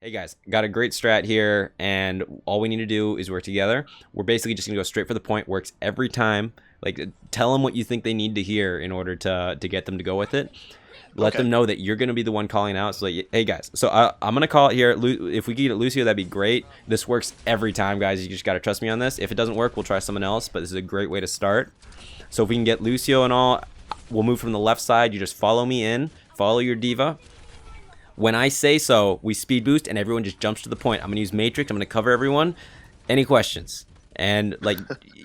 Hey guys, got a great strat here, and all we need to do is work together. We're basically just gonna go straight for the point. Works every time. Like, tell them what you think they need to hear in order to get them to go with it. Let Okay. them know that you're gonna be the one calling out. So, like, hey guys, so I'm gonna call it here. If we get it Lucio, that'd be great. This works every time, guys. You just gotta trust me on this. If it doesn't work, we'll try someone else. But this is a great way to start. So if we can get Lucio and all, we'll move from the left side. You just follow me in. Follow your D.va. When I say so, we speed boost and everyone just jumps to the point. I'm going to use Matrix. I'm going to cover everyone. Any questions? And, like,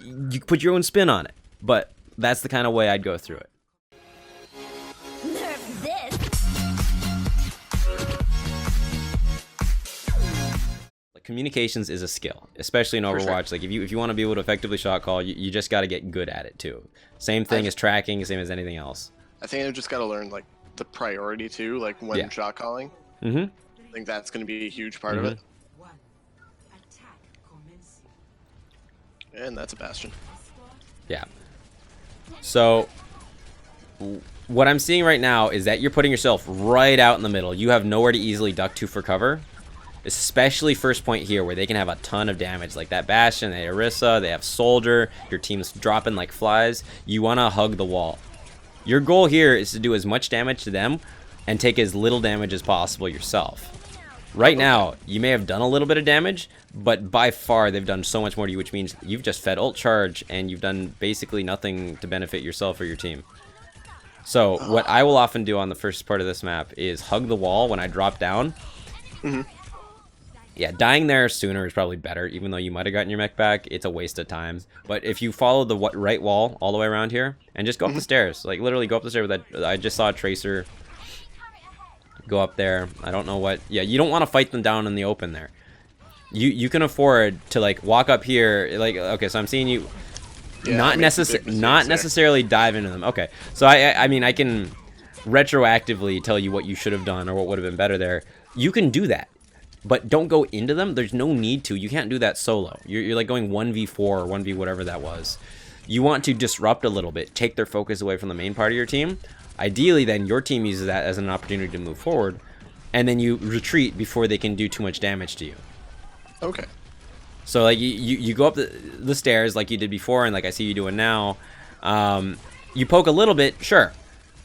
you put your own spin on it. But that's the kind of way I'd go through it. Nerf this. Like, communications is a skill, especially in Overwatch. Sure. Like, if you want to be able to effectively shot call, you just got to get good at it, too. Same thing as tracking, same as anything else. I think I've just got to learn like the priority too, like when shot calling. Mm-hmm. I think that's going to be a huge part of it. And that's a bastion. Yeah. So what I'm seeing right now is that you're putting yourself right out in the middle. You have nowhere to easily duck to for cover. Especially first point here where they can have a ton of damage. Like that Bastion, they have Orisa, they have Soldier. Your team's dropping like flies. You want to hug the wall. Your goal here is to do as much damage to them and take as little damage as possible yourself. Right now, you may have done a little bit of damage, but by far they've done so much more to you, which means you've just fed ult charge and you've done basically nothing to benefit yourself or your team. So what I will often do on the first part of this map is hug the wall when I drop down. Yeah, dying there sooner is probably better, even though you might have gotten your mech back. It's a waste of time. But if you follow the right wall all the way around here, and just go up the stairs, like literally go up the stairs with that. I just saw a Tracer go up there. I don't know what. Yeah, you don't want to fight them down in the open there. You can afford to like walk up here. Like, okay, so I'm seeing you not necessarily dive into them. Okay, so I mean I can retroactively tell you what you should have done or what would have been better there. You can do that. But don't go into them. There's no need to. You can't do that solo. You're like going 1v4 or 1v whatever that was. You want to disrupt a little bit, take their focus away from the main part of your team. Ideally, then your team uses that as an opportunity to move forward, and then you retreat before they can do too much damage to you. Okay. So like you go up the stairs like you did before, and like I see you doing now. You poke a little bit, sure,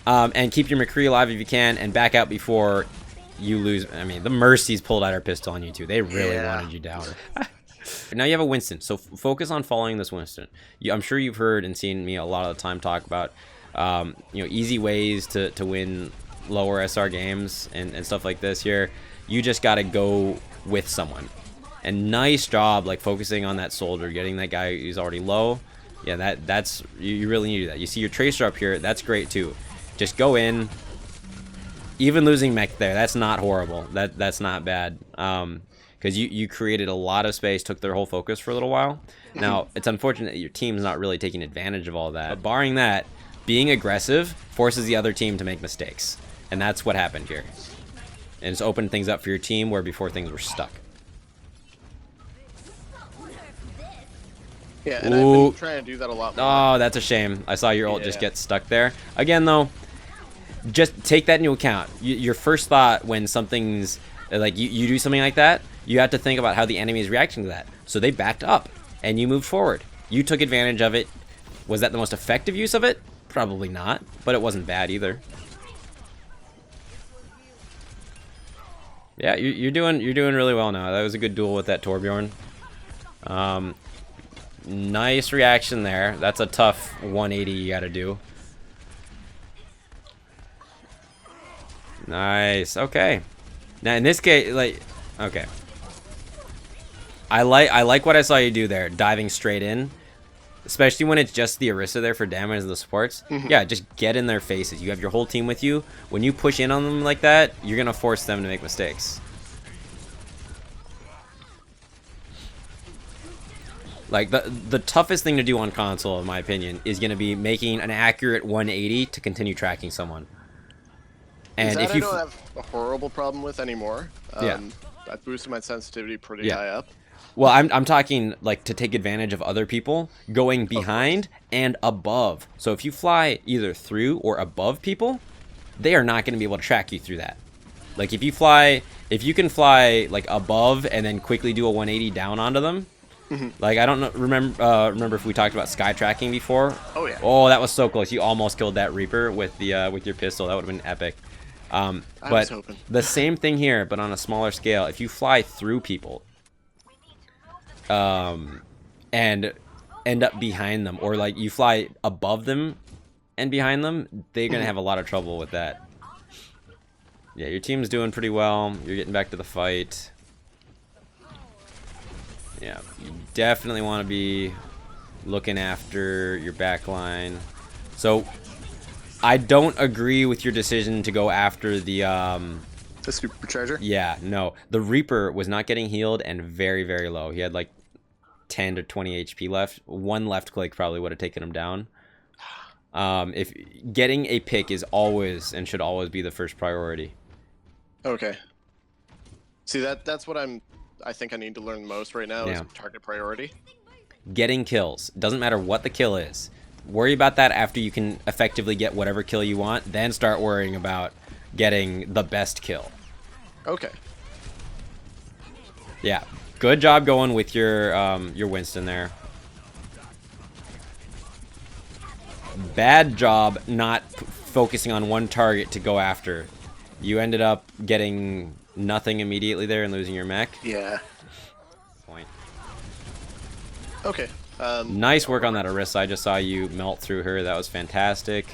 and keep your McCree alive if you can, and back out before you lose. I mean, the Mercies pulled out her pistol on you too. They really wanted you down. Now you have a Winston, so focus on following this Winston. I'm sure you've heard and seen me a lot of the time talk about, easy ways to win lower SR games and stuff like this here. You just got to go with someone. And nice job, like focusing on that Soldier, getting that guy who's already low. Yeah, that's you really need to do that. You see your Tracer up here, that's great too. Just go in. Even losing mech there, that's not horrible. That's not bad. Because you created a lot of space, took their whole focus for a little while. Now, it's unfortunate that your team's not really taking advantage of all that. But barring that, being aggressive forces the other team to make mistakes. And that's what happened here. And it's opened things up for your team where before things were stuck. Yeah, and I've been trying to do that a lot more. Oh, that's a shame. I saw your ult just get stuck there. Again, though, just take that into account. Your first thought when something's like you do something like that, you have to think about how the enemy is reacting to that. So they backed up and you moved forward. You took advantage of it. Was that the most effective use of it? Probably not, but it wasn't bad either. Yeah, you're doing really well now. That was a good duel with that Torbjorn. Nice reaction there. That's a tough 180 you got to do. Nice. Okay. Now in this case, like, okay. I like what I saw you do there, diving straight in, especially when it's just the Orisa there for damage and the supports. Yeah, just get in their faces. You have your whole team with you. When you push in on them like that, you're gonna force them to make mistakes. Like the toughest thing to do on console, in my opinion, is gonna be making an accurate 180 to continue tracking someone. And if you don't have a horrible problem with anymore. Yeah. I've boosted my sensitivity pretty high up. Well, I'm talking like to take advantage of other people going behind and above. So if you fly either through or above people, they are not going to be able to track you through that. Like if you can fly like above and then quickly do a 180 down onto them. Like I don't know, remember if we talked about sky tracking before? Oh yeah. Oh, that was so close. You almost killed that Reaper with the with your pistol. That would have been epic. I was But hoping. the same thing here, but on a smaller scale. If you fly through people, and end up behind them, or like you fly above them and behind them, they're gonna have a lot of trouble with that. Yeah, your team's doing pretty well. You're getting back to the fight. Yeah, you definitely want to be looking after your back line. So, I don't agree with your decision to go after the supercharger? Yeah, no. The Reaper was not getting healed and very, very low. He had like 10 to 20 HP left. One left click probably would have taken him down. If getting a pick is always and should always be the first priority. Okay. See, that's what I think I need to learn most right now is target priority. Getting kills. Doesn't matter what the kill is. Worry about that after you can effectively get whatever kill you want. Then start worrying about getting the best kill. Okay. Yeah. Good job going with your Winston there. Bad job not focusing on one target to go after. You ended up getting nothing immediately there and losing your mech. Yeah. Point. Okay. Nice work on that Orisa. I just saw you melt through her. That was fantastic.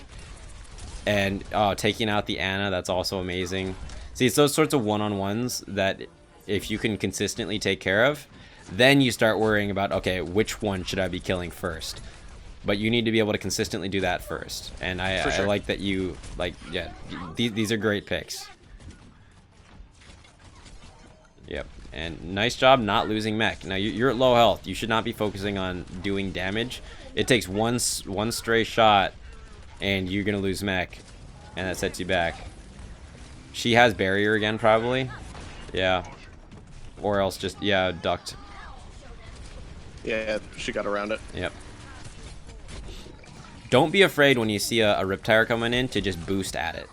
And taking out the Ana, that's also amazing. See, it's those sorts of one-on-ones that if you can consistently take care of, then you start worrying about, okay, which one should I be killing first? But you need to be able to consistently do that first. And I like that you, like, yeah, these are great picks. Yep. And nice job not losing mech. Now, you're at low health. You should not be focusing on doing damage. It takes one stray shot, and you're going to lose mech. And that sets you back. She has barrier again, probably. Yeah. Or else just, yeah, ducked. Yeah, she got around it. Yep. Don't be afraid when you see a Riptire coming in to just boost at it.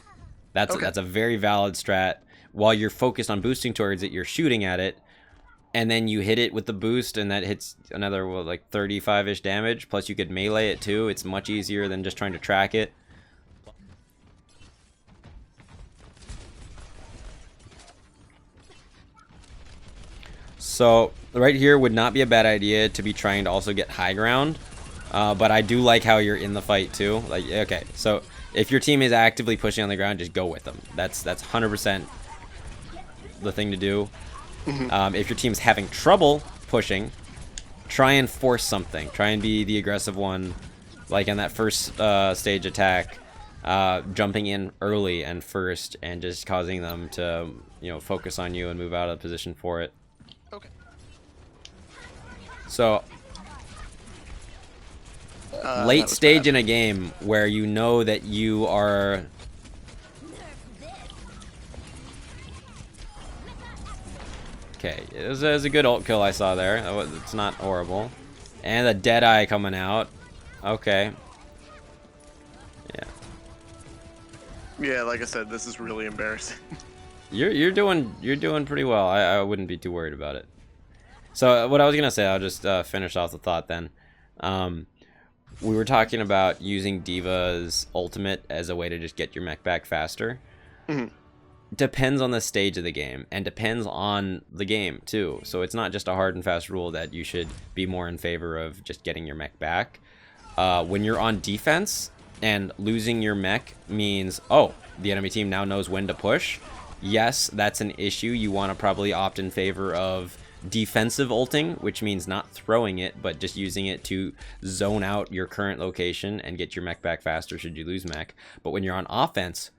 That's a very valid strat. While you're focused on boosting towards it, you're shooting at it, and then you hit it with the boost, and that hits another, what, like 35-ish damage. Plus, you could melee it too. It's much easier than just trying to track it. So, right here would not be a bad idea to be trying to also get high ground. But I do like how you're in the fight too. Like, okay, so if your team is actively pushing on the ground, just go with them. That's 100% the thing to do. If your team's having trouble pushing, try and force something. Try and be the aggressive one, like in that first stage attack, jumping in early and first, and just causing them to, you know, focus on you and move out of the position for it. Okay. So. Late stage in a game where you know that you are okay. It was a good ult kill I saw there. It's not horrible. And the Deadeye coming out. Okay. Yeah. Yeah, like I said, this is really embarrassing. You're doing pretty well. I wouldn't be too worried about it. So what I was gonna say, I'll just finish off the thought then. We were talking about using d.va's ultimate as a way to just get your mech back faster. Depends on the stage of the game, and depends on the game too. So it's not just a hard and fast rule that you should be more in favor of just getting your mech back. When you're on defense and losing your mech means, oh, the enemy team now knows when to push. Yes, that's an issue. You want to probably opt in favor of defensive ulting, which means not throwing it, but just using it to zone out your current location and get your mech back faster should you lose mech. But when you're on offense,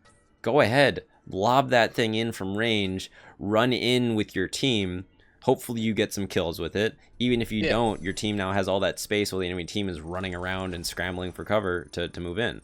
go ahead, lob that thing in from range, run in with your team. Hopefully you get some kills with it. Even if you don't, your team now has all that space while the enemy team is running around and scrambling for cover to move in.